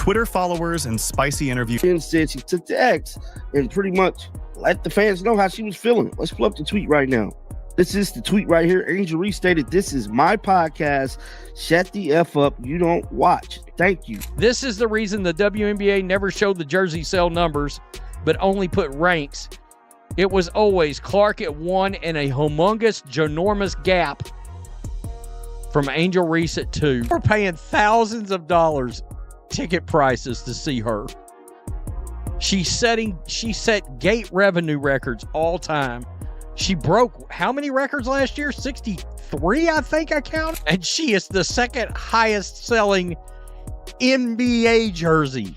Twitter followers and spicy interviews. And said she took the X and pretty much let the fans know how she was feeling. Let's pull up the tweet right now. This is the tweet right here. Angel Reese stated, "This is my podcast. Shut the F up. You don't watch. Thank you." This is the reason the WNBA never showed the jersey sale numbers, but only put ranks. It was always Clark at 1 and a humongous, ginormous gap from Angel Reese at 2. We're paying thousands of dollars ticket prices to see her. She set gate revenue records all time. She broke how many records last year? 63, I think I counted. And she is the second highest selling NBA jersey.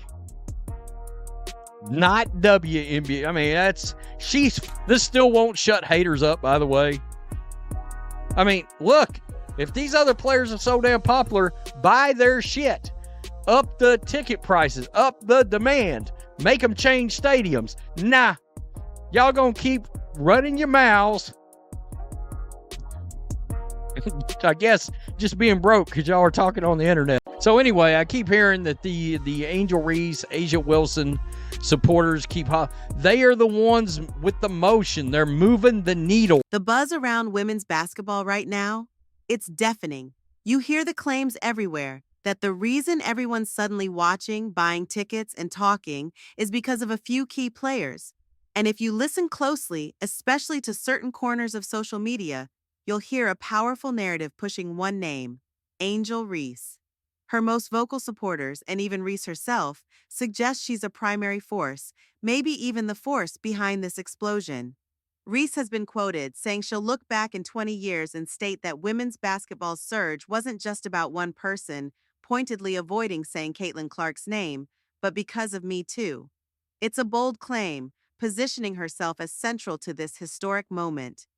Not WNBA. I mean, this still won't shut haters up, by the way. I mean, look, if these other players are so damn popular, buy their shit. Up the ticket prices, up the demand, make them change stadiums. Nah, y'all gonna keep running your mouths. I guess just being broke because y'all are talking on the internet. So anyway, I keep hearing that the Angel Reese, Asia Wilson supporters they are the ones with the motion. They're moving the needle. The buzz around women's basketball right now, it's deafening. You hear the claims everywhere that the reason everyone's suddenly watching, buying tickets, and talking is because of a few key players. And if you listen closely, especially to certain corners of social media, you'll hear a powerful narrative pushing one name, Angel Reese. Her most vocal supporters, and even Reese herself, suggest she's a primary force, maybe even the force behind this explosion. Reese has been quoted saying she'll look back in 20 years and state that women's basketball's surge wasn't just about one person, pointedly avoiding saying Caitlyn Clark's name, but because of Me Too. It's a bold claim, positioning herself as central to this historic moment.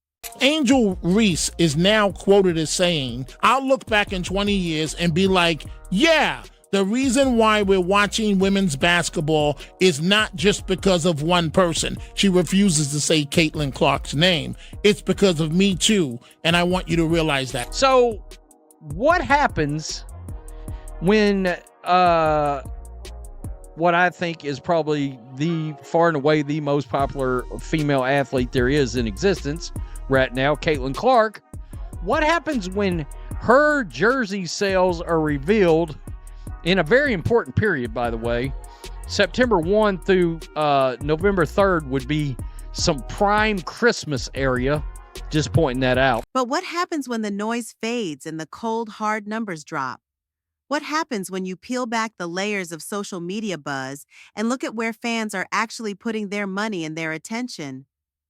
Angel Reese is now quoted as saying, "I'll look back in 20 years and be like, yeah, the reason why we're watching women's basketball is not just because of one person." She refuses to say Caitlyn Clark's name. It's because of Me Too, and I want you to realize that. So what happens when what I think is probably the far and away the most popular female athlete there is in existence right now, Caitlyn Clark, what happens when her jersey sales are revealed in a very important period, by the way? September 1 through November 3rd would be some prime Christmas area. Just pointing that out. But what happens when the noise fades and the cold, hard numbers drop? What happens when you peel back the layers of social media buzz and look at where fans are actually putting their money and their attention?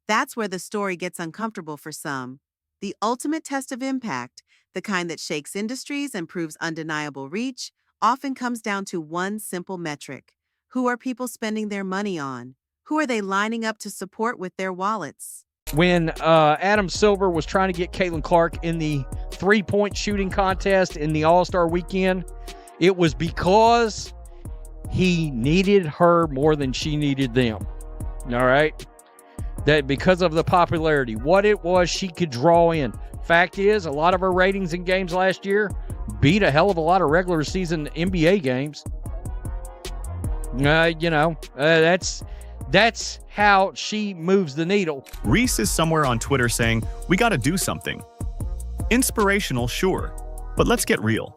That's where the story gets uncomfortable for some. The ultimate test of impact, the kind that shakes industries and proves undeniable reach, often comes down to one simple metric. Who are people spending their money on? Who are they lining up to support with their wallets? When Adam Silver was trying to get Caitlyn Clark in the three-point shooting contest in the All-Star weekend, it was because he needed her more than she needed them. All right? That because of the popularity, what it was she could draw in. Fact is, a lot of her ratings in games last year beat a hell of a lot of regular season NBA games. That's how she moves the needle. Reese is somewhere on Twitter saying, "We gotta do something." Inspirational, sure, but let's get real.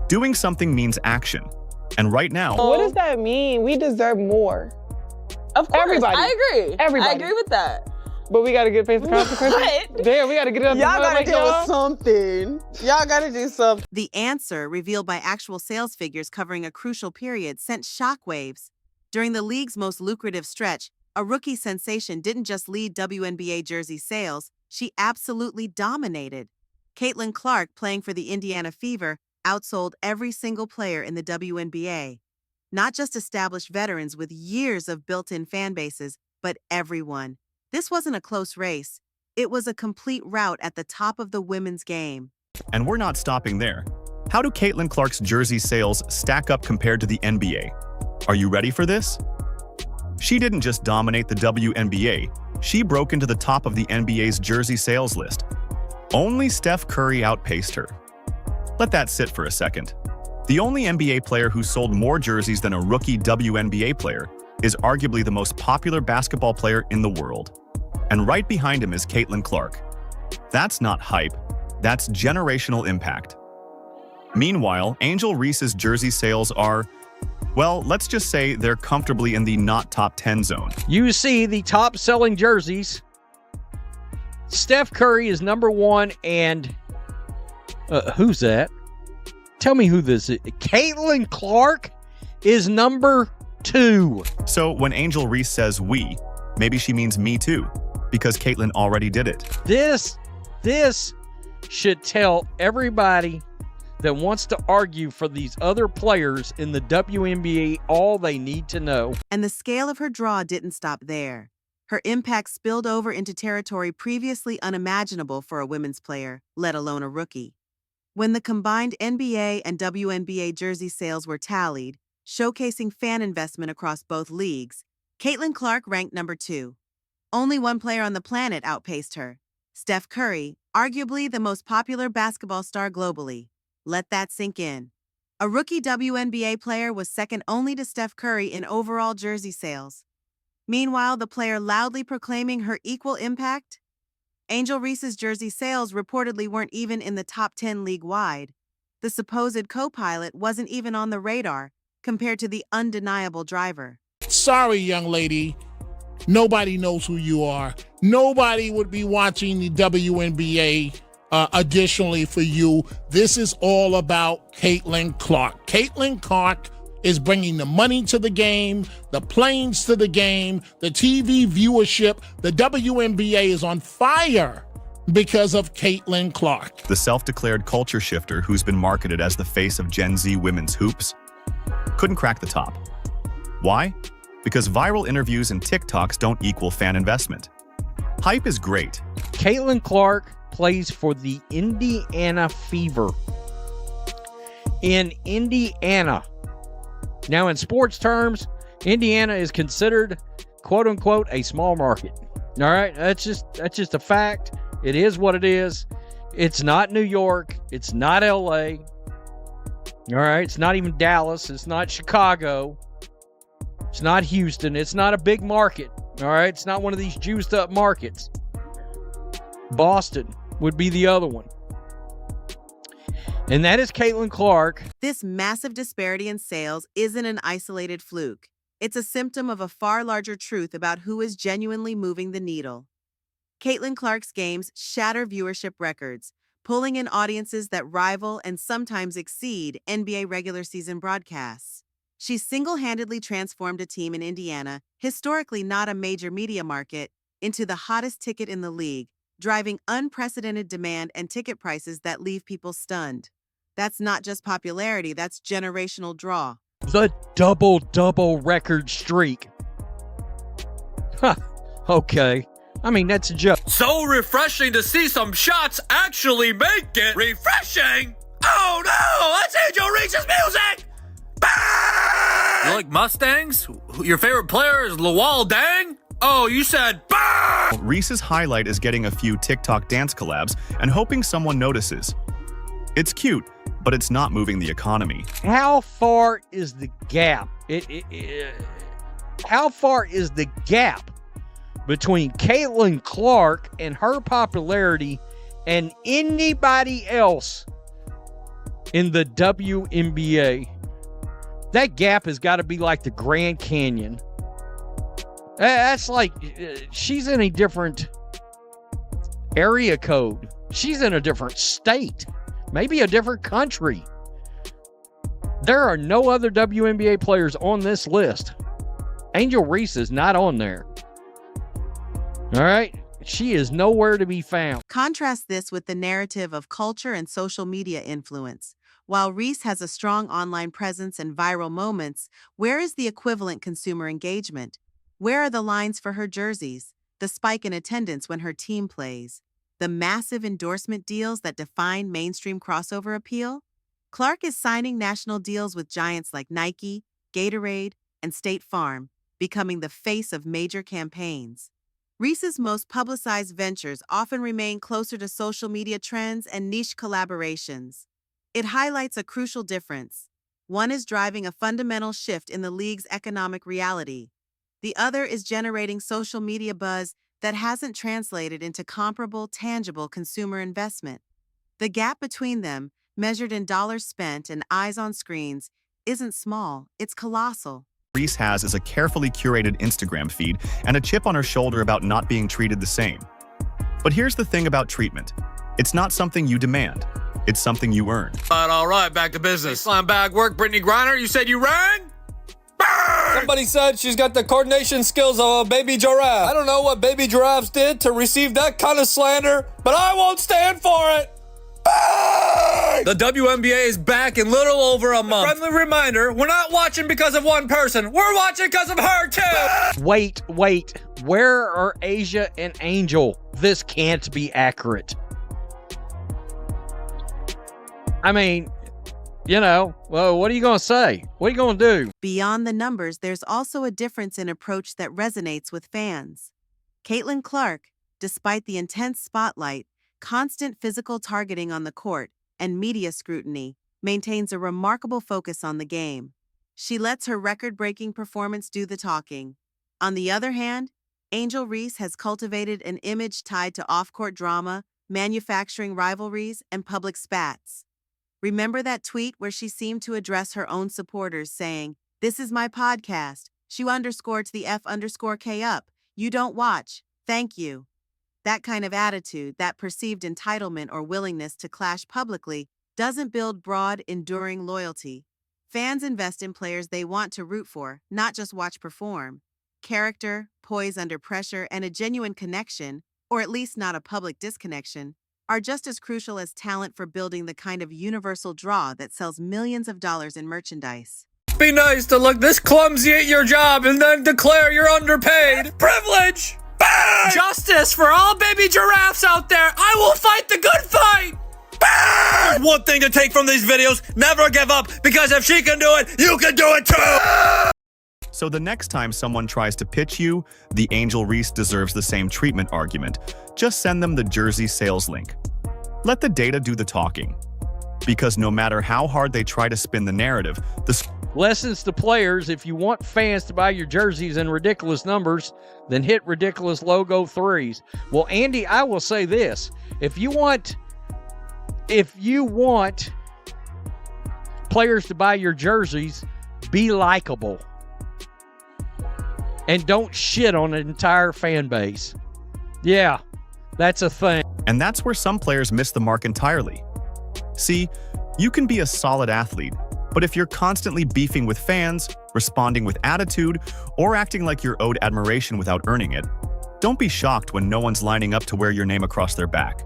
Doing something means action. And right now... What does that mean? We deserve more. Of course, everybody. I agree. Everybody. I agree with that. But we gotta get faced the consequences. Damn, we gotta get it up. Y'all gotta deal with something. Y'all gotta do something. The answer, revealed by actual sales figures covering a crucial period, sent shockwaves. During the league's most lucrative stretch, a rookie sensation didn't just lead WNBA jersey sales, she absolutely dominated. Caitlyn Clark, playing for the Indiana Fever, outsold every single player in the WNBA. Not just established veterans with years of built-in fan bases, but everyone. This wasn't a close race. It was a complete rout at the top of the women's game. And we're not stopping there. How do Caitlyn Clark's jersey sales stack up compared to the NBA? Are you ready for this? She didn't just dominate the WNBA, she broke into the top of the NBA's jersey sales list. Only Steph Curry outpaced her. Let that sit for a second. The only NBA player who sold more jerseys than a rookie WNBA player is arguably the most popular basketball player in the world. And right behind him is Caitlyn Clark. That's not hype, that's generational impact. Meanwhile, Angel Reese's jersey sales are, well, let's just say they're comfortably in the not top 10 zone. You see the top selling jerseys. Steph Curry is number one, and who's that? Tell me who this is. Caitlyn Clark is number 2. So when Angel Reese says we, maybe she means me too, because Caitlyn already did it. This should tell everybody that wants to argue for these other players in the WNBA all they need to know. And the scale of her draw didn't stop there. Her impact spilled over into territory previously unimaginable for a women's player, let alone a rookie. When the combined NBA and WNBA jersey sales were tallied, showcasing fan investment across both leagues, Caitlyn Clark ranked number 2. Only one player on the planet outpaced her, Steph Curry, arguably the most popular basketball star globally. Let that sink in. A rookie WNBA player was second only to Steph Curry in overall jersey sales. Meanwhile, the player loudly proclaiming her equal impact? Angel Reese's jersey sales reportedly weren't even in the top 10 league-wide. The supposed co-pilot wasn't even on the radar compared to the undeniable driver. Sorry, young lady. Nobody knows who you are. Nobody would be watching the WNBA additionally for you. This is all about Caitlyn Clark. Caitlyn Clark is bringing the money to the game, the planes to the game, the TV viewership. The WNBA is on fire because of Caitlyn Clark. The self-declared culture shifter who's been marketed as the face of Gen Z women's hoops couldn't crack the top. Why? Because viral interviews and TikToks don't equal fan investment. Hype is great. Caitlyn Clark plays for the Indiana Fever. In Indiana. Now, in sports terms, Indiana is considered, quote unquote, a small market. All right, that's just a fact. It is what it is. It's not New York. It's not LA. All right, it's not even Dallas. It's not Chicago. It's not Houston. It's not a big market. All right, it's not one of these juiced up markets. Boston would be the other one. And that is Caitlyn Clark. This massive disparity in sales isn't an isolated fluke. It's a symptom of a far larger truth about who is genuinely moving the needle. Caitlyn Clark's games shatter viewership records, pulling in audiences that rival and sometimes exceed NBA regular season broadcasts. She single-handedly transformed a team in Indiana, historically not a major media market, into the hottest ticket in the league, driving unprecedented demand and ticket prices that leave people stunned. That's not just popularity, that's generational draw. The double-double record streak. Huh, okay. I mean, that's a joke. So refreshing to see some shots actually make it refreshing. Oh no, that's Angel Reese's music. Bang! You like Mustangs? Your favorite player is Luol Deng? Oh, you said bang! Reese's highlight is getting a few TikTok dance collabs and hoping someone notices. It's cute, but it's not moving the economy. How far is the gap? How far is the gap between Caitlyn Clark and her popularity and anybody else in the WNBA? That gap has got to be like the Grand Canyon. That's like she's in a different area code. She's in a different state, maybe a different country. There are no other WNBA players on this list. Angel Reese is not on there. All right? She is nowhere to be found. Contrast this with the narrative of culture and social media influence. While Reese has a strong online presence and viral moments, where is the equivalent consumer engagement? Where are the lines for her jerseys, the spike in attendance when her team plays, the massive endorsement deals that define mainstream crossover appeal? Clark is signing national deals with giants like Nike, Gatorade, and State Farm, becoming the face of major campaigns. Reese's most publicized ventures often remain closer to social media trends and niche collaborations. It highlights a crucial difference. One is driving a fundamental shift in the league's economic reality. The other is generating social media buzz that hasn't translated into comparable, tangible consumer investment. The gap between them, measured in dollars spent and eyes on screens, isn't small, it's colossal. Reese has is a carefully curated Instagram feed and a chip on her shoulder about not being treated the same. But here's the thing about treatment. It's not something you demand. It's something you earn. All right, back to business. Slam bag work, Brittany Griner. You said you rang? Bang! Somebody said she's got the coordination skills of a baby giraffe. I don't know what baby giraffes did to receive that kind of slander, but I won't stand for it. Bang! The WNBA is back in little over a month. A friendly reminder, we're not watching because of one person. We're watching because of her, too. Wait. Where are Asia and Angel? This can't be accurate. I mean, well, what are you going to say? What are you going to do? Beyond the numbers, there's also a difference in approach that resonates with fans. Caitlyn Clark, despite the intense spotlight, constant physical targeting on the court, and media scrutiny, maintains a remarkable focus on the game. She lets her record-breaking performance do the talking. On the other hand, Angel Reese has cultivated an image tied to off-court drama, manufacturing rivalries, and public spats. Remember that tweet where she seemed to address her own supporters saying, "This is my podcast. She underscored to the F_K up. You don't watch. Thank you." That kind of attitude, that perceived entitlement or willingness to clash publicly, doesn't build broad, enduring loyalty. Fans invest in players they want to root for, not just watch perform. Character, poise under pressure, and a genuine connection, or at least not a public disconnection, are just as crucial as talent for building the kind of universal draw that sells millions of dollars in merchandise. Be nice to look this clumsy at your job and then declare you're underpaid. Privilege! Bang! Justice for all baby giraffes out there. I will fight the good fight. Bang! There's one thing to take from these videos. Never give up, because if she can do it, you can do it too. So the next time someone tries to pitch you, the Angel Reese deserves the same treatment argument, just send them the jersey sales link. Let the data do the talking. Because no matter how hard they try to spin the narrative, Lessons to players: if you want fans to buy your jerseys in ridiculous numbers, then hit ridiculous logo threes. Well, Andy, I will say this. If you want players to buy your jerseys, be likable. And don't shit on an entire fan base. Yeah, that's a thing. And that's where some players miss the mark entirely. See, you can be a solid athlete, but if you're constantly beefing with fans, responding with attitude, or acting like you're owed admiration without earning it, don't be shocked when no one's lining up to wear your name across their back.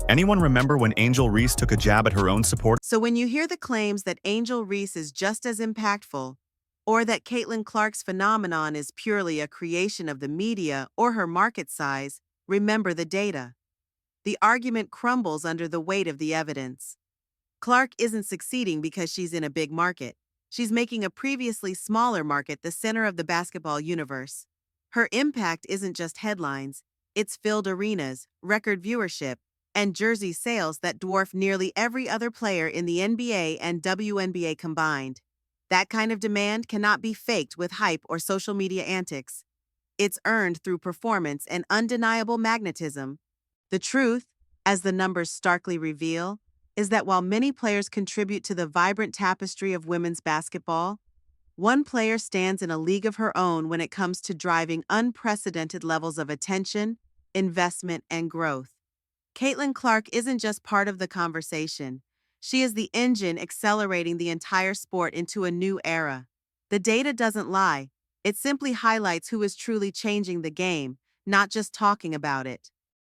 Anyone remember when Angel Reese took a jab at her own support? So when you hear the claims that Angel Reese is just as impactful, or that Caitlyn Clark's phenomenon is purely a creation of the media or her market size, remember the data. The argument crumbles under the weight of the evidence. Clark isn't succeeding because she's in a big market. She's making a previously smaller market the center of the basketball universe. Her impact isn't just headlines, it's filled arenas, record viewership, and jersey sales that dwarf nearly every other player in the NBA and WNBA combined. That kind of demand cannot be faked with hype or social media antics. It's earned through performance and undeniable magnetism. The truth, as the numbers starkly reveal, is that while many players contribute to the vibrant tapestry of women's basketball, one player stands in a league of her own when it comes to driving unprecedented levels of attention, investment, and growth. Caitlyn Clark isn't just part of the conversation. She is the engine accelerating the entire sport into a new era. The data doesn't lie. It simply highlights who is truly changing the game, not just talking about it.